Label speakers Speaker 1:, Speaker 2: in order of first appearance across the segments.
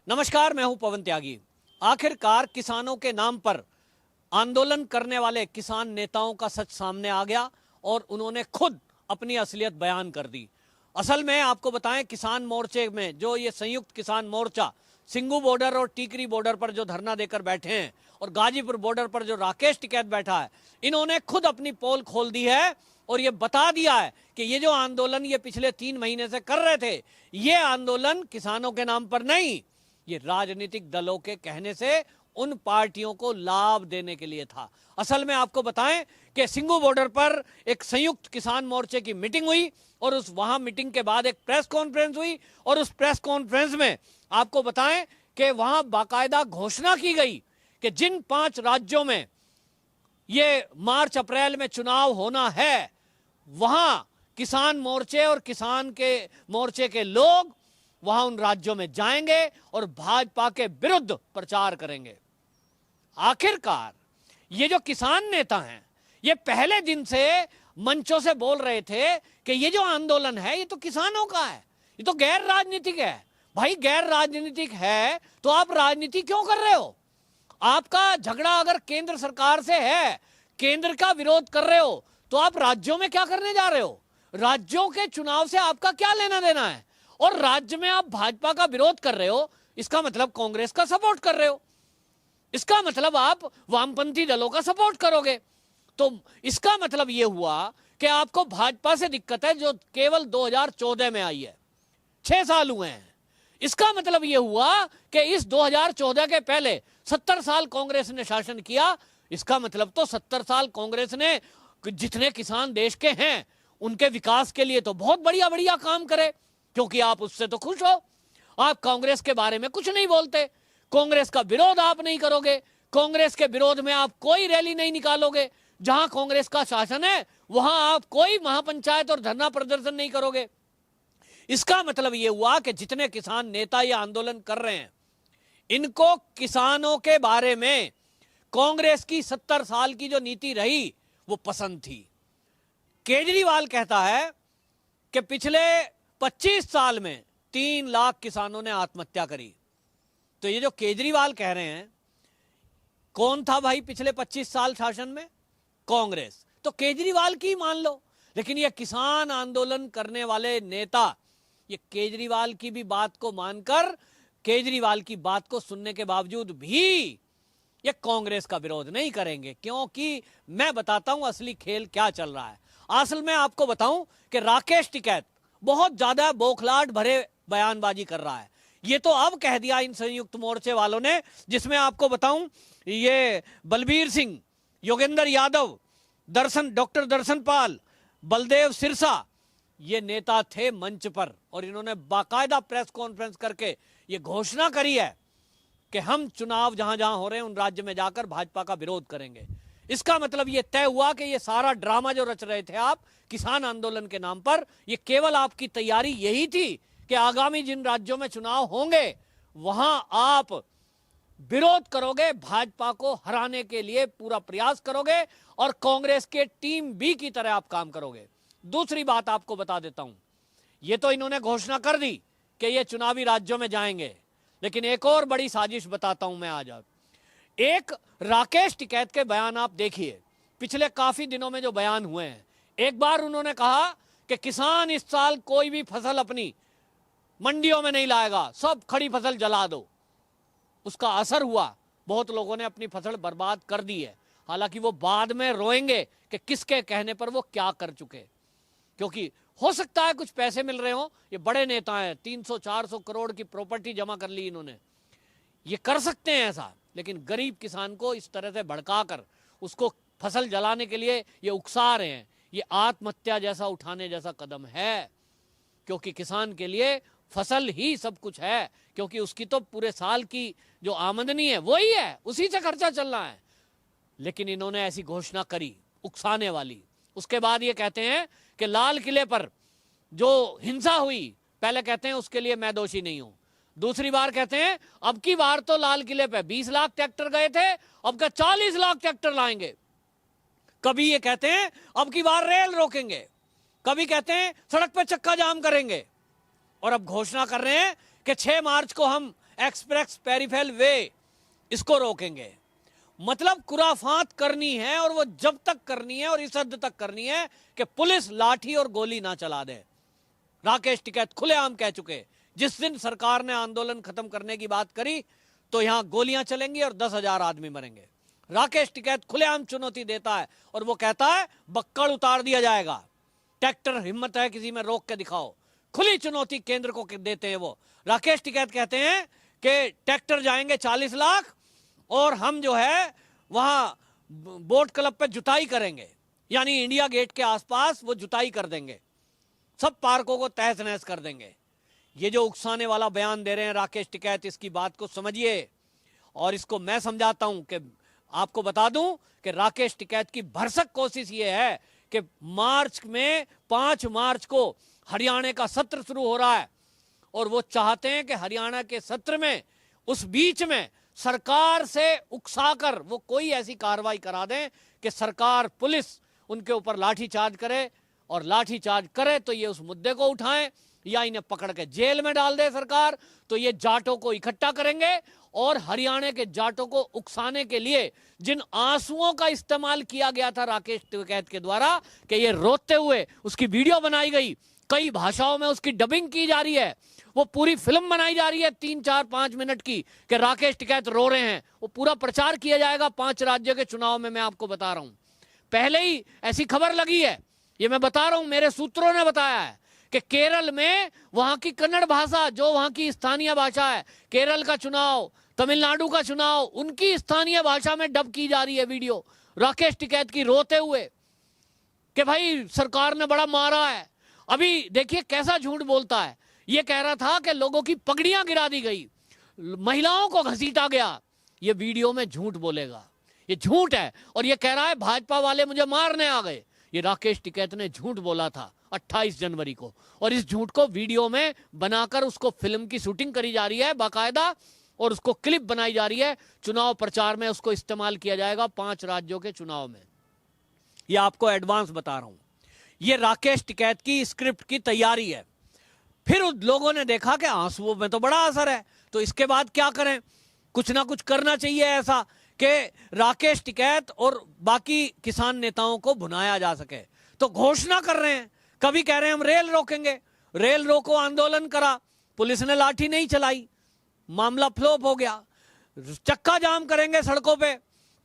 Speaker 1: नमस्कार, मैं हूं पवन त्यागी। आखिरकार किसानों के नाम पर आंदोलन करने वाले किसान नेताओं का सच सामने आ गया और उन्होंने खुद अपनी असलियत बयान कर दी। असल में आपको बताएं, किसान मोर्चे में जो ये संयुक्त किसान मोर्चा सिंगू बॉर्डर और टीकरी बॉर्डर पर जो धरना देकर बैठे हैं और गाजीपुर बॉर्डर पर जो राकेश टिकैत बैठा है, इन्होंने खुद अपनी पोल खोल दी है और ये बता दिया है कि ये जो आंदोलन ये पिछले 3 महीने से कर रहे थे, ये आंदोलन किसानों के नाम पर नहीं, ये राजनीतिक दलों के कहने से उन पार्टियों को लाभ देने के लिए था। असल में आपको बताएं कि सिंगू बॉर्डर पर एक संयुक्त किसान मोर्चे की मीटिंग हुई और उस वहां मीटिंग के बाद एक प्रेस कॉन्फ्रेंस हुई और उस प्रेस कॉन्फ्रेंस में आपको बताएं कि वहां बाकायदा घोषणा की गई कि जिन 5 राज्यों में ये मार्च अप्रैल में चुनाव होना है, वहां किसान मोर्चे और किसान के मोर्चे के लोग वहां उन राज्यों में जाएंगे और भाजपा के विरुद्ध प्रचार करेंगे। आखिरकार ये जो किसान नेता हैं, ये पहले दिन से मंचों से बोल रहे थे कि ये जो आंदोलन है ये तो किसानों का है, ये तो गैर राजनीतिक है। भाई, गैर राजनीतिक है तो आप राजनीति क्यों कर रहे हो? आपका झगड़ा अगर केंद्र सरकार से है, केंद्र का विरोध कर रहे हो, तो आप राज्यों में क्या करने जा रहे हो? राज्यों के चुनाव से आपका क्या लेना देना है? और राज्य में आप भाजपा का विरोध कर रहे हो, इसका मतलब कांग्रेस का सपोर्ट कर रहे हो, इसका मतलब आप वामपंथी दलों का सपोर्ट करोगे। तो इसका मतलब यह हुआ कि आपको भाजपा से दिक्कत है जो केवल 2014 में आई है, 6 साल हुए हैं। इसका मतलब यह हुआ कि इस 2014 के पहले 70 साल कांग्रेस ने शासन किया। इसका मतलब तो 70 साल कांग्रेस ने जितने किसान देश के हैं उनके विकास के लिए तो बहुत बढ़िया बढ़िया काम करे, क्योंकि आप उससे तो खुश हो। आप कांग्रेस के बारे में कुछ नहीं बोलते, कांग्रेस का विरोध आप नहीं करोगे, कांग्रेस के विरोध में आप कोई रैली नहीं निकालोगे, जहां कांग्रेस का शासन है वहां आप कोई महापंचायत और धरना प्रदर्शन नहीं करोगे। इसका मतलब यह हुआ कि जितने किसान नेता ये आंदोलन कर रहे हैं, इनको किसानों के बारे में कांग्रेस की 70 साल की जो नीति रही वो पसंद थी। केजरीवाल कहता है कि पिछले 25 साल में 3 लाख किसानों ने आत्महत्या करी। तो ये जो केजरीवाल कह रहे हैं, कौन था भाई पिछले 25 साल शासन में? कांग्रेस। तो केजरीवाल की मान लो, लेकिन ये किसान आंदोलन करने वाले नेता ये केजरीवाल की भी बात को मानकर, केजरीवाल की बात को सुनने के बावजूद भी ये कांग्रेस का विरोध नहीं करेंगे, क्योंकि मैं बताता हूं असली खेल क्या चल रहा है। असल में आपको बताऊं कि राकेश टिकैत बहुत ज्यादा बौखलाहट भरे बयानबाजी कर रहा है। ये तो अब कह दिया इन संयुक्त मोर्चे वालों ने, जिसमें आपको बताऊं ये बलबीर सिंह, योगेंद्र यादव, डॉक्टर दर्शन पाल, बलदेव सिरसा, ये नेता थे मंच पर और इन्होंने बाकायदा प्रेस कॉन्फ्रेंस करके ये घोषणा करी है कि हम चुनाव जहां जहां हो रहे हैं उन राज्य में जाकर भाजपा का विरोध करेंगे। इसका मतलब ये तय हुआ कि ये सारा ड्रामा जो रच रहे थे आप किसान आंदोलन के नाम पर, ये केवल आपकी तैयारी यही थी कि आगामी जिन राज्यों में चुनाव होंगे वहां आप विरोध करोगे, भाजपा को हराने के लिए पूरा प्रयास करोगे और कांग्रेस के टीम बी की तरह आप काम करोगे। दूसरी बात आपको बता देता हूं, ये तो इन्होंने घोषणा कर दी कि ये चुनावी राज्यों में जाएंगे, लेकिन एक और बड़ी साजिश बताता हूं मैं आज। एक राकेश टिकैत के बयान आप देखिए, पिछले काफी दिनों में जो बयान हुए हैं। एक बार उन्होंने कहा कि किसान इस साल कोई भी फसल अपनी मंडियों में नहीं लाएगा, सब खड़ी फसल जला दो। उसका असर हुआ, बहुत लोगों ने अपनी फसल बर्बाद कर दी है। हालांकि वो बाद में रोएंगे कि किसके कहने पर वो क्या कर चुके, क्योंकि हो सकता है कुछ पैसे मिल रहे हो। ये बड़े नेता हैं, 300-400 करोड़ की प्रॉपर्टी जमा कर ली इन्होंने, ये कर सकते हैं ऐसा, लेकिन गरीब किसान को इस तरह से भड़काकर उसको फसल जलाने के लिए ये उकसा रहे हैं। ये आत्महत्या जैसा उठाने जैसा कदम है, क्योंकि किसान के लिए फसल ही सब कुछ है, क्योंकि उसकी तो पूरे साल की जो आमदनी है वही है, उसी से खर्चा चल रहा है। लेकिन इन्होंने ऐसी घोषणा करी उकसाने वाली। उसके बाद ये कहते हैं कि लाल किले पर जो हिंसा हुई, पहले कहते हैं उसके लिए मैं दोषी नहीं हूं, दूसरी बार कहते हैं अब की बार तो लाल किले पे 20 लाख ट्रैक्टर गए थे, अब का 40 लाख ट्रैक्टर लाएंगे। कभी ये कहते हैं अब की बार रेल रोकेंगे, कभी कहते हैं सड़क पे चक्का जाम करेंगे, और अब घोषणा कर रहे हैं कि 6 मार्च को हम एक्सप्रेस पेरिफेरल वे इसको रोकेंगे। मतलब खुराफात करनी है और वो जब तक करनी है और इस हद तक करनी है कि पुलिस लाठी और गोली ना चला दे। राकेश टिकैत खुलेआम कह चुके, जिस दिन सरकार ने आंदोलन खत्म करने की बात करी तो यहां गोलियां चलेंगी और 10,000 आदमी मरेंगे। राकेश टिकैत खुलेआम चुनौती देता है और वो कहता है बक्कड़ उतार दिया जाएगा, ट्रैक्टर हिम्मत है किसी में रोक के दिखाओ। खुली चुनौती केंद्र को देते हैं वो। राकेश टिकैत कहते हैं कि ट्रैक्टर जाएंगे 40 लाख और हम जो है वहां बोट क्लब पे जुताई करेंगे, यानी इंडिया गेट के आसपास वो जुताई कर देंगे, सब पार्कों को तहस नहस कर देंगे। ये जो उकसाने वाला बयान दे रहे हैं राकेश टिकैत, इसकी बात को समझिए और इसको मैं समझाता हूं कि आपको बता दूं कि राकेश टिकैत की भरसक कोशिश ये है कि मार्च में 5 मार्च को हरियाणा का सत्र शुरू हो रहा है और वो चाहते हैं कि हरियाणा के सत्र में उस बीच में सरकार से उकसाकर वो कोई ऐसी कार्रवाई करा दें कि सरकार पुलिस उनके ऊपर लाठीचार्ज करे, और लाठीचार्ज करे तो ये उस मुद्दे को उठाएं या इन्हें पकड़ के जेल में डाल दे सरकार। तो ये जाटों को इकट्ठा करेंगे और हरियाणा के जाटों को उकसाने के लिए जिन आंसुओं का इस्तेमाल किया गया था राकेश टिकैत के द्वारा कि ये रोते हुए उसकी वीडियो बनाई गई, कई भाषाओं में उसकी डबिंग की जा रही है, वो पूरी फिल्म बनाई जा रही है 3, 4, 5 मिनट की कि राकेश टिकैत रो रहे हैं। वो पूरा प्रचार किया जाएगा 5 राज्यों के चुनाव में। मैं आपको बता रहा हूं, पहले ही ऐसी खबर लगी है, ये मैं बता रहा हूं, मेरे सूत्रों ने बताया है कि केरल में वहां की कन्नड़ भाषा जो वहां की स्थानीय भाषा है, केरल का चुनाव, तमिलनाडु का चुनाव, उनकी स्थानीय भाषा में डब की जा रही है वीडियो राकेश टिकैत की रोते हुए कि भाई सरकार ने बड़ा मारा है। अभी देखिए कैसा झूठ बोलता है, ये कह रहा था कि लोगों की पगड़ियां गिरा दी गई, महिलाओं को घसीटा गया। ये वीडियो में झूठ बोलेगा, ये झूठ है। और ये कह रहा है भाजपा वाले मुझे मारने आ गए। ये राकेश टिकैत ने झूठ बोला था 28 जनवरी को, और इस झूठ को वीडियो में बनाकर उसको फिल्म की शूटिंग करी जा रही है बाकायदा, और उसको क्लिप बनाई जा रही है, चुनाव प्रचार में उसको इस्तेमाल किया जाएगा 5 राज्यों के चुनाव में। ये आपको एडवांस बता रहा हूं, ये राकेश टिकैत की स्क्रिप्ट की तैयारी है। फिर उन लोगों ने देखा कि आंसुओं में तो बड़ा असर है, तो इसके बाद क्या करें, कुछ ना कुछ करना चाहिए ऐसा कि राकेश टिकैत और बाकी किसान नेताओं को भुनाया जा सके। तो घोषणा कर रहे हैं, कभी कह रहे हैं हम रेल रोकेंगे, रेल रोको आंदोलन करा, पुलिस ने लाठी नहीं चलाई, मामला फ्लॉप हो गया। चक्का जाम करेंगे सड़कों पे,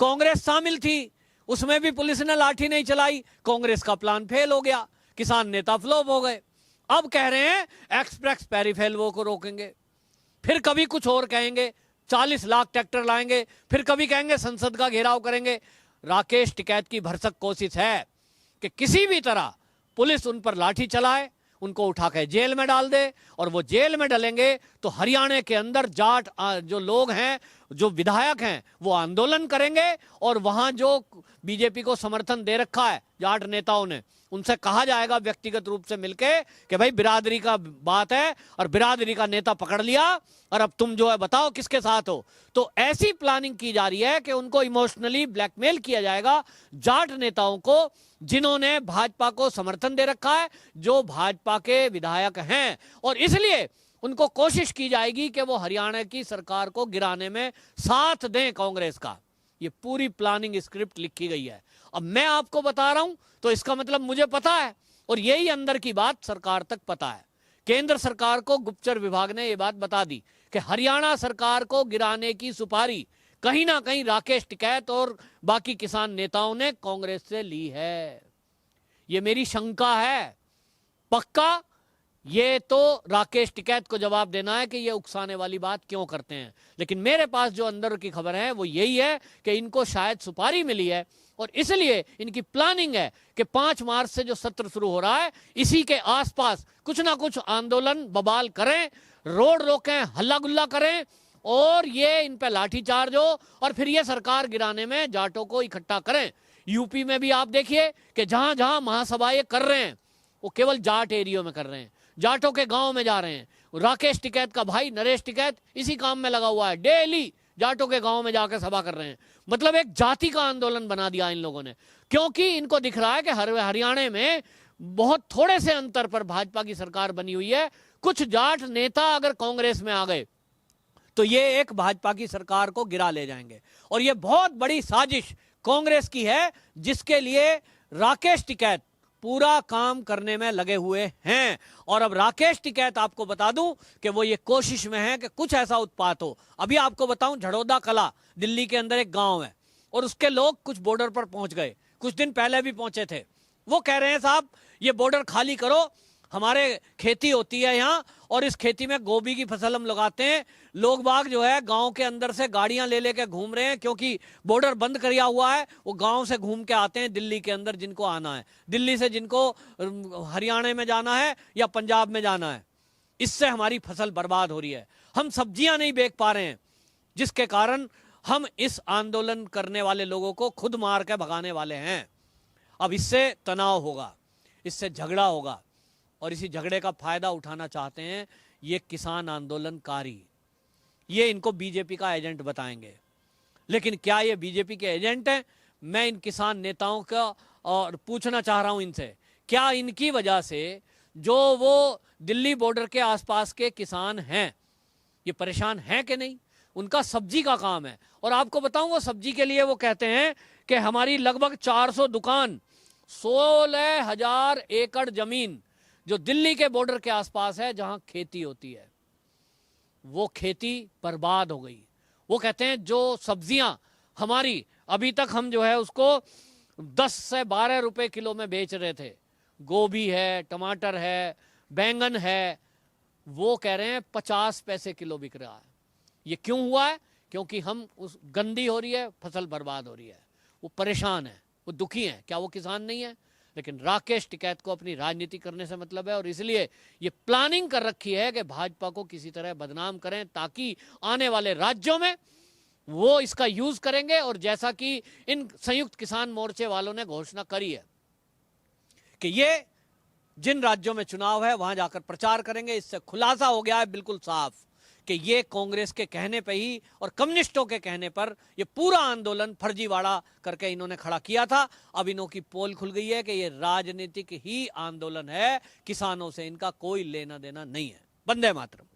Speaker 1: कांग्रेस शामिल थी, उसमें भी पुलिस ने लाठी नहीं चलाई, कांग्रेस का प्लान फेल हो गया, किसान नेता फ्लॉप हो गए। अब कह रहे हैं एक्सप्रेस पेरिफेरल वे को रोकेंगे, फिर कभी कुछ और कहेंगे 40 लाख ट्रैक्टर लाएंगे, फिर कभी कहेंगे संसद का घेराव करेंगे। राकेश टिकैत की भरसक कोशिश है कि किसी भी तरह पुलिस उन पर लाठी चलाए, उनको उठा के जेल में डाल दे, और वो जेल में डालेंगे तो हरियाणा के अंदर जाट जो लोग हैं, जो विधायक हैं, वो आंदोलन करेंगे, और वहां जो बीजेपी को समर्थन दे रखा है जाट नेताओं ने, उनसे कहा जाएगा व्यक्तिगत रूप से मिलके कि भाई बिरादरी का बात है और बिरादरी का नेता पकड़ लिया और अब तुम जो है बताओ किसके साथ हो। तो ऐसी प्लानिंग की जा रही है कि उनको इमोशनली ब्लैकमेल किया जाएगा, जाट नेताओं को जिन्होंने भाजपा को समर्थन दे रखा है, जो भाजपा के विधायक हैं, और इसलिए उनको कोशिश की जाएगी कि वो हरियाणा की सरकार को गिराने में साथ दें कांग्रेस का। ये पूरी प्लानिंग स्क्रिप्ट लिखी गई है। अब मैं आपको बता रहा हूं तो इसका मतलब मुझे पता है, और यही अंदर की बात सरकार तक पता है। केंद्र सरकार को गुप्तचर विभाग ने यह बात बता दी कि हरियाणा सरकार को गिराने की सुपारी कहीं ना कहीं राकेश टिकैत और बाकी किसान नेताओं ने कांग्रेस से ली है। ये मेरी शंका है, पक्का ये तो राकेश टिकैत को जवाब देना है कि ये उकसाने वाली बात क्यों करते हैं। लेकिन मेरे पास जो अंदर की खबर है वो यही है कि इनको शायद सुपारी मिली है, और इसलिए इनकी प्लानिंग है कि 5 मार्च से जो सत्र शुरू हो रहा है, इसी के आसपास कुछ ना कुछ आंदोलन बवाल करें, रोड रोकें, हल्ला गुल्ला करें, और ये इन पे लाठीचार्ज हो, और फिर ये सरकार गिराने में जाटों को इकट्ठा करें। यूपी में भी आप देखिए कि जहां जहां महासभाएं कर रहे हैं वो केवल जाट एरियो में कर रहे हैं, जाटों के गांव में जा रहे हैं। राकेश टिकैत का भाई नरेश टिकैत इसी काम में लगा हुआ है, डेली जाटों के गांव में जाकर सभा कर रहे हैं। मतलब एक जाति का आंदोलन बना दिया इन लोगों ने, क्योंकि इनको दिख रहा है कि हरियाणा में बहुत थोड़े से अंतर पर भाजपा की सरकार बनी हुई है। कुछ जाट नेता अगर कांग्रेस में आ गए तो ये एक भाजपा की सरकार को गिरा ले जाएंगे। और ये बहुत बड़ी साजिश कांग्रेस की है, जिसके लिए राकेश टिकैत पूरा काम करने में लगे हुए हैं। और अब राकेश टिकैत, आपको बता दूं कि वो ये कोशिश में है कि कुछ ऐसा उत्पात हो। अभी आपको बताऊं, झड़ौदा कला दिल्ली के अंदर एक गांव है और उसके लोग कुछ बॉर्डर पर पहुंच गए, कुछ दिन पहले भी पहुंचे थे। वो कह रहे हैं साहब ये बॉर्डर खाली करो, हमारे खेती होती है यहाँ और इस खेती में गोभी की फसल हम लगाते हैं। लोग बाग जो है गांव के अंदर से गाड़ियां ले लेके घूम रहे हैं, क्योंकि बॉर्डर बंद किया हुआ है। वो गांव से घूम के आते हैं दिल्ली के अंदर, जिनको आना है, दिल्ली से जिनको हरियाणा में जाना है या पंजाब में जाना है। इससे हमारी फसल बर्बाद हो रही है, हम सब्जियां नहीं बेच पा रहे हैं, जिसके कारण हम इस आंदोलन करने वाले लोगों को खुद मार के भगाने वाले हैं। अब इससे तनाव होगा, इससे झगड़ा होगा और इसी झगड़े का फायदा उठाना चाहते हैं ये किसान आंदोलनकारी। ये इनको बीजेपी का एजेंट बताएंगे। लेकिन क्या ये बीजेपी के एजेंट हैं? मैं इन किसान नेताओं का और पूछना चाह रहा हूं इनसे, क्या इनकी वजह से जो वो दिल्ली बॉर्डर के आसपास के किसान हैं ये परेशान हैं कि नहीं? उनका सब्जी का काम है। और आपको बताऊं, वो सब्जी के लिए वो कहते हैं कि हमारी लगभग 400 दुकान, 16,000 एकड़ जमीन जो दिल्ली के बॉर्डर के आसपास है, जहां खेती होती है, वो खेती बर्बाद हो गई। वो कहते हैं जो सब्जियां हमारी अभी तक हम जो है उसको 10 से 12 रुपए किलो में बेच रहे थे, गोभी है, टमाटर है, बैंगन है, वो कह रहे हैं 50 पैसे किलो बिक रहा है। ये क्यों हुआ है? क्योंकि हम उस गंदी हो रही है, फसल बर्बाद हो रही है। वो परेशान है, वो दुखी हैं। क्या वो किसान नहीं है? लेकिन राकेश टिकैत को अपनी राजनीति करने से मतलब है और इसलिए ये प्लानिंग कर रखी है कि भाजपा को किसी तरह बदनाम करें, ताकि आने वाले राज्यों में वो इसका यूज करेंगे। और जैसा कि इन संयुक्त किसान मोर्चे वालों ने घोषणा करी है कि ये जिन राज्यों में चुनाव है वहां जाकर प्रचार करेंगे। इससे खुलासा हो गया है बिल्कुल साफ कि ये कांग्रेस के कहने पे ही और कम्युनिस्टों के कहने पर ये पूरा आंदोलन फर्जीवाड़ा करके इन्होंने खड़ा किया था। अब इन्हों की पोल खुल गई है कि ये राजनीतिक ही आंदोलन है, किसानों से इनका कोई लेना देना नहीं है। वंदे मातरम।